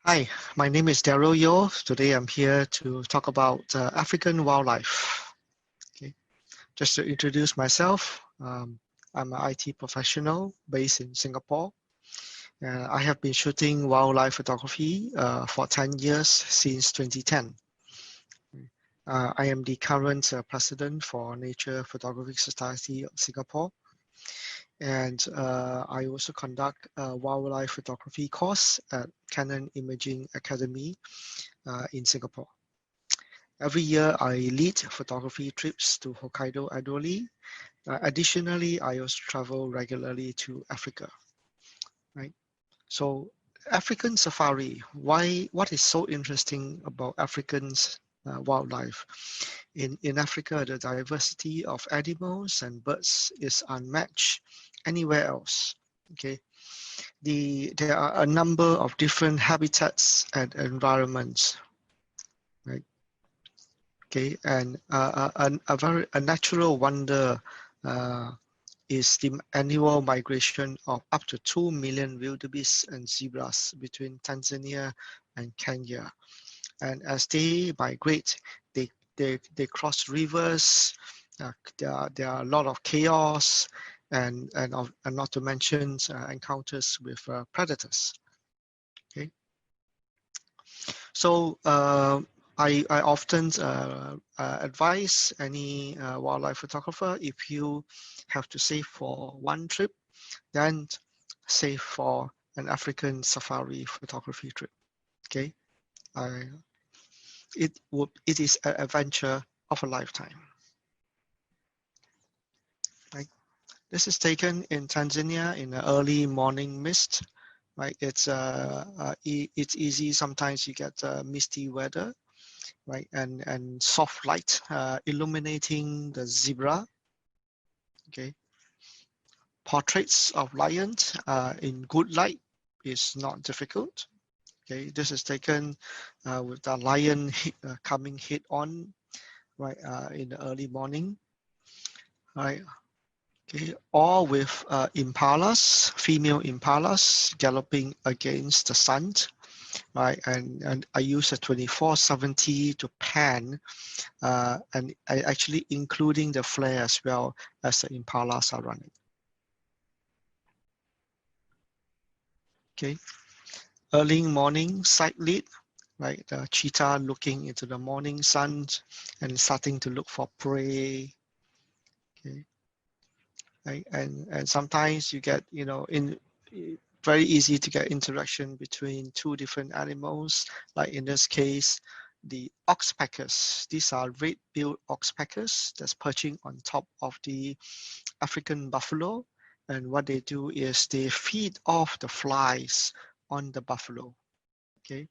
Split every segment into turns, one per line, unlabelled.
Hi, my name is Daryl Yo. Today I'm here to talk about African wildlife. Okay. Just to introduce myself, I'm an IT professional based in Singapore. I have been shooting wildlife photography for 10 years since 2010. I am the current president for Nature Photographic Society of Singapore. And I also conduct a wildlife photography course at Canon Imaging Academy in Singapore. Every year, I lead photography trips to Hokkaido annually. Additionally, I also travel regularly to Africa. Right. So, African safari. What is so interesting about Africans wildlife? In Africa, the diversity of animals and birds is unmatched anywhere else. Okay. There are a number of different habitats and environments. Right. Okay, and a natural wonder is the annual migration of up to 2 million wildebeest and zebras between Tanzania and Kenya. And as they migrate, they cross rivers. There are a lot of chaos, and not to mention encounters with predators. Okay, so I often advise any wildlife photographer, if you have to save for one trip, then save for an African safari photography trip. Okay, it is an adventure of a lifetime. Right. This is taken in Tanzania in the early morning mist. Right, it's easy. Sometimes you get misty weather. Right, and soft light illuminating the zebra. Okay, portraits of lions in good light is not difficult. Okay, this is taken with the lion coming head on, right, in the early morning. Right. Okay, or with impalas, female impalas galloping against the sun. Right, and I use a 2470 to pan, and I actually including the flare as well as the impalas are running. Okay, early morning side lead, right? The cheetah looking into the morning sun and starting to look for prey. Okay, right, and sometimes you get, very easy to get interaction between two different animals. Like in this case, the oxpeckers. These are red-billed oxpeckers that's perching on top of the African buffalo. And what they do is they feed off the flies on the buffalo. Okay,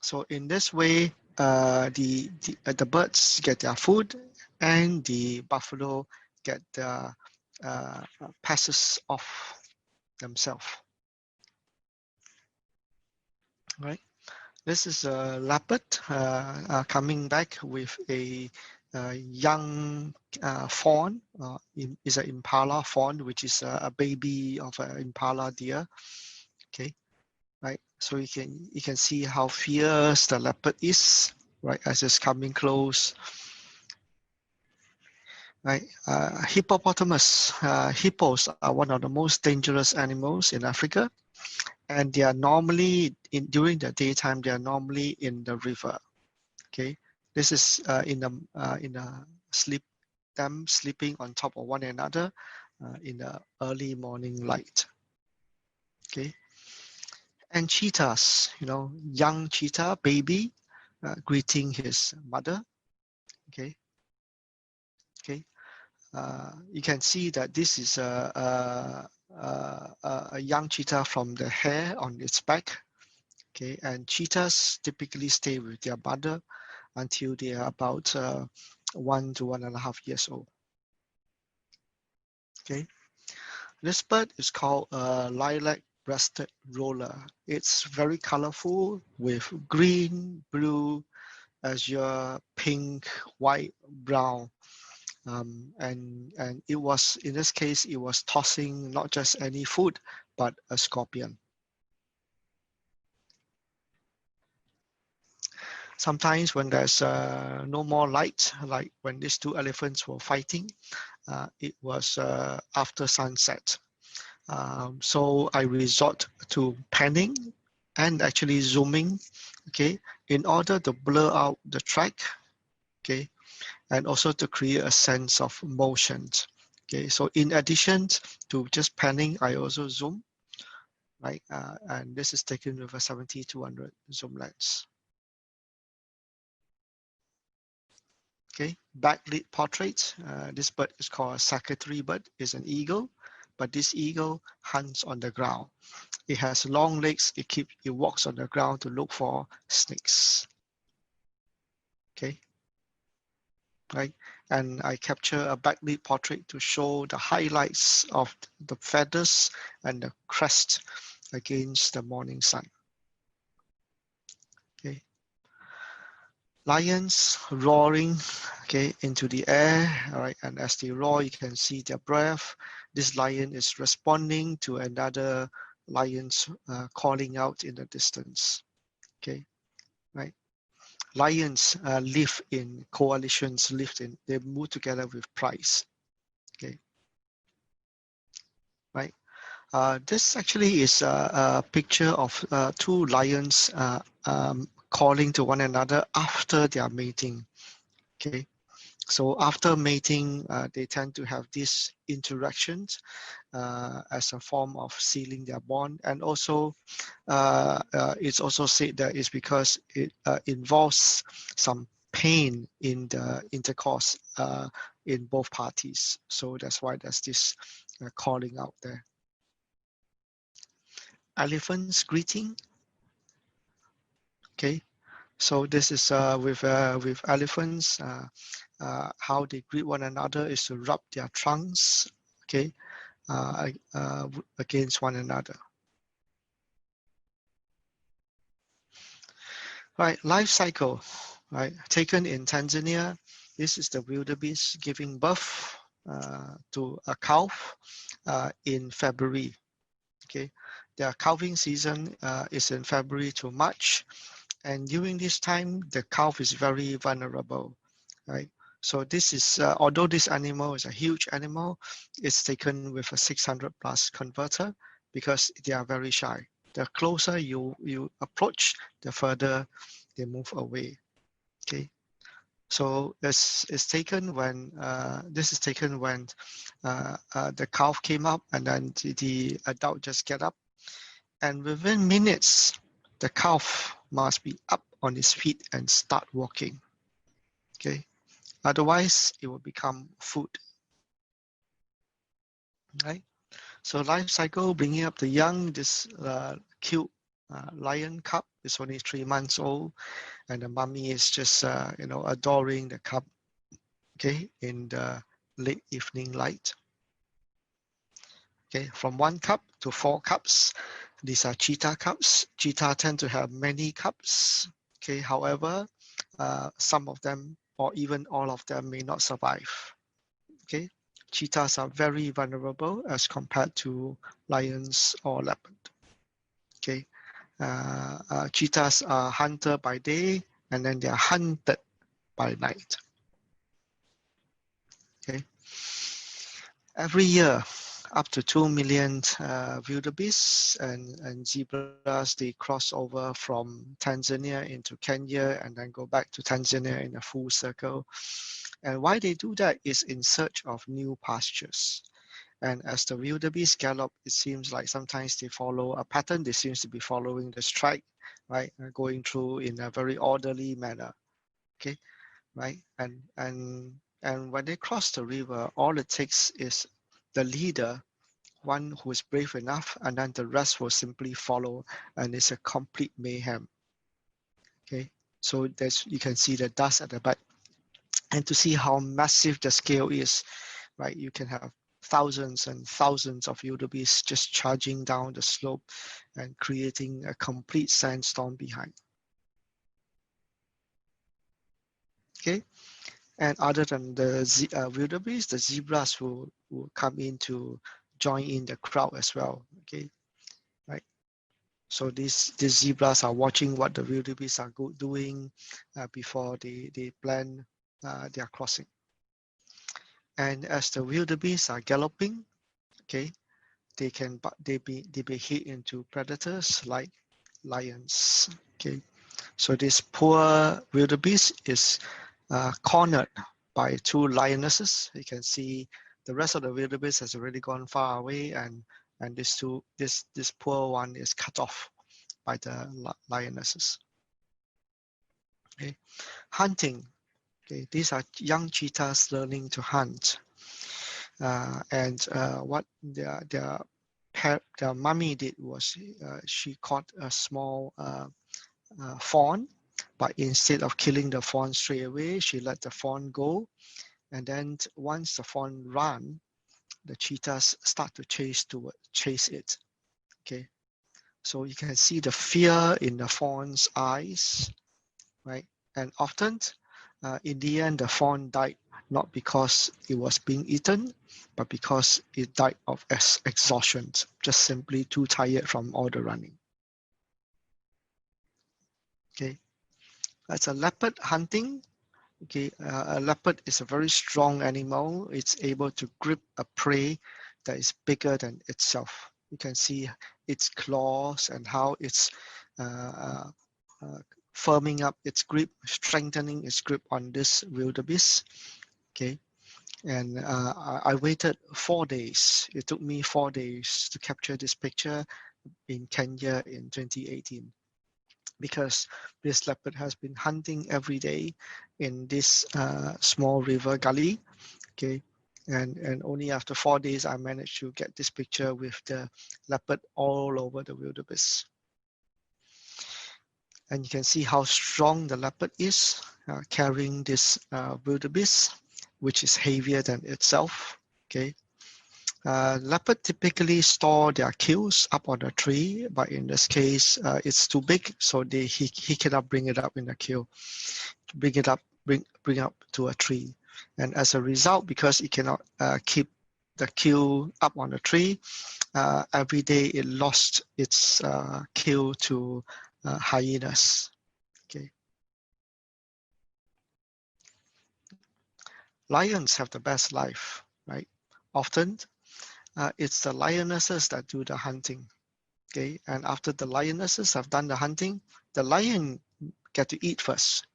so in this way, the birds get their food, and the buffalo get the passes off themselves. Right. This is a leopard coming back with a young fawn. Is an impala fawn, which is a baby of an impala deer. Okay, right. So you can see how fierce the leopard is, right, as it's coming close. Right, hippopotamus. Hippos are one of the most dangerous animals in Africa. And they are normally during the daytime. They are normally in the river. Okay, this is in a them sleeping on top of one another in the early morning light. Okay, and cheetahs. Young cheetah baby greeting his mother. Okay, okay. You can see that this is a young cheetah from the hair on its back. Okay, and cheetahs typically stay with their mother until they are about 1 to 1.5 years old. Okay, this bird is called a lilac-breasted roller. It's very colorful with green, blue, azure, pink, white, brown And it was, in this case, it was tossing not just any food, but a scorpion. Sometimes when there's no more light, like when these two elephants were fighting, it was after sunset. So I resort to panning and actually zooming, okay, in order to blur out the track, okay, and also to create a sense of motion. Okay, so in addition to just panning, I also zoom, right? And this is taken with a 70-200 zoom lens. Okay, backlit portrait. This bird is called a secretary bird. It's an eagle, but this eagle hunts on the ground. It has long legs. It walks on the ground to look for snakes. Okay, right. And I capture a backlit portrait to show the highlights of the feathers and the crest against the morning sun. Okay. Lions roaring, okay, into the air, all right, and as they roar, you can see their breath. This lion is responding to another lion's calling out in the distance, okay, right. Lions live in coalitions, they move together with pride, okay, right. This actually is a picture of two lions calling to one another after their mating, okay. So after mating, they tend to have these interactions as a form of sealing their bond. And also, it's also said that it's because it involves some pain in the intercourse in both parties. So that's why there's this calling out there. Elephants greeting. Okay, so this is with elephants. How they greet one another is to rub their trunks, okay, against one another. Right, life cycle, right, taken in Tanzania. This is the wildebeest giving birth to a calf in February. Okay, their calving season is in February to March, and during this time, the calf is very vulnerable, right? So this is, although this animal is a huge animal, it's taken with a 600 plus converter because they are very shy. The closer you approach, the further they move away. Okay, so it's taken when this is taken when the calf came up, and then the adult just get up, and within minutes, the calf must be up on its feet and start walking. Okay, otherwise it will become food. Right. So life cycle, bringing up the young. This cute lion cub is only 3 months old, and the mommy is just adoring the cub. Okay, in the late evening light. Okay, from 1 cup to 4 cups. These are cheetah cups. Cheetah tend to have many cups. Okay, however, some of them or even all of them may not survive. Okay, cheetahs are very vulnerable as compared to lions or leopard. Okay, cheetahs are hunted by day and then they are hunted by night. Okay, every year up to 2 million wildebeest and zebras, they cross over from Tanzania into Kenya and then go back to Tanzania in a full circle. And why they do that is in search of new pastures. And as the wildebeest gallop, it seems like sometimes they follow a pattern. They seem to be following the strike, right? Going through in a very orderly manner, okay, right? And when they cross the river, all it takes is the leader, one who is brave enough, and then the rest will simply follow, and it's a complete mayhem. Okay, so you can see the dust at the back, and to see how massive the scale is, right? You can have thousands and thousands of wildebeest just charging down the slope and creating a complete sandstorm behind. Okay, And other than the wildebeest, the zebras will come in to join in the crowd as well. Okay, right. So these zebras are watching what the wildebeest are doing before they plan their crossing. And as the wildebeest are galloping, okay, they be hit into predators like lions. Okay, so this poor wildebeest is cornered by two lionesses. You can see the rest of the wildebeest has already gone far away, and this poor one is cut off by the lionesses. Okay, hunting. Okay, these are young cheetahs learning to hunt, and what their mommy did was she caught a small fawn, but instead of killing the fawn straight away, she let the fawn go. And then once the fawn ran, the cheetahs start to chase it. Okay, so you can see the fear in the fawn's eyes, right? And often, in the end, the fawn died not because it was being eaten, but because it died of exhaustion, just simply too tired from all the running. Okay, that's a leopard hunting. Okay, a leopard is a very strong animal. It's able to grip a prey that is bigger than itself. You can see its claws and how it's firming up its grip, strengthening its grip on this wildebeest. Okay, and I waited 4 days. It took me 4 days to capture this picture in Kenya in 2018. Because this leopard has been hunting every day in this small river gully. Okay, and only after 4 days I managed to get this picture with the leopard all over the wildebeest. And you can see how strong the leopard is carrying this wildebeest, which is heavier than itself. Okay, leopard typically store their kills up on a tree, but in this case, it's too big, so he cannot bring it up in a kill, bring up to a tree. And as a result, because it cannot keep the kill up on the tree, every day it lost its kill to hyenas. Okay. Lions have the best life, right? Often, it's the lionesses that do the hunting. Okay, and after the lionesses have done the hunting, the lion get to eat first.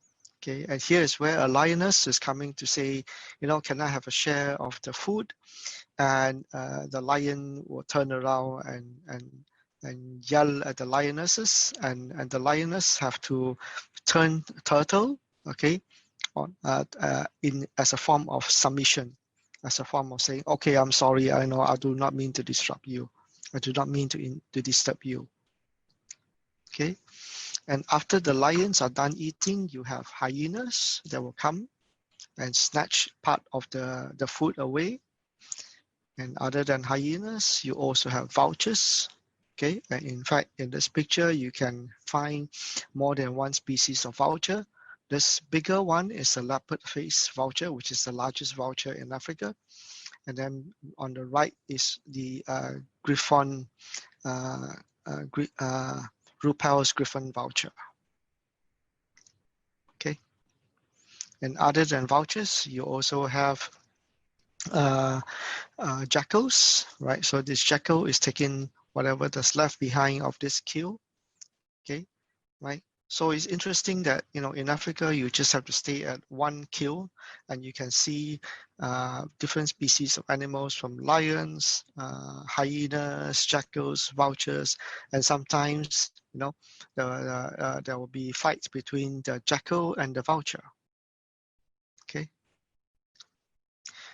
Okay, and here is where a lioness is coming to say, you know, can I have a share of the food? And the lion will turn around and yell at the lionesses, and the lioness have to turn turtle, okay, on in as a form of submission, as a form of saying, okay, I'm sorry, I know I do not mean to disrupt you. I do not mean to disturb you. Okay, and after the lions are done eating, you have hyenas that will come and snatch part of the food away. And other than hyenas, you also have vultures. Okay, and in fact, in this picture, you can find more than one species of vulture. This bigger one is a leopard-faced vulture, which is the largest vulture in Africa. And then on the right is the griffon, Ruppel's griffon vulture. Okay, and other than vultures, you also have jackals, right? So this jackal is taking whatever that's left behind of this kill. Okay, right? So it's interesting that, you know, in Africa, you just have to stay at one kill and you can see different species of animals from lions, hyenas, jackals, vultures, and sometimes, you know, there will be fights between the jackal and the vulture. Okay.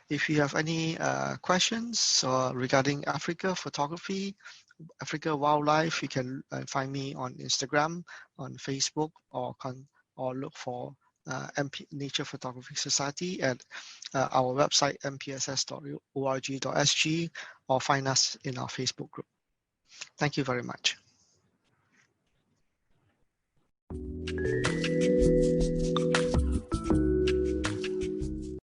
If you have any questions regarding Africa photography, Africa wildlife, you can find me on Instagram, on Facebook, or look for Nature Photography Society at our website mpss.org.sg, or find us in our Facebook group. Thank you very much.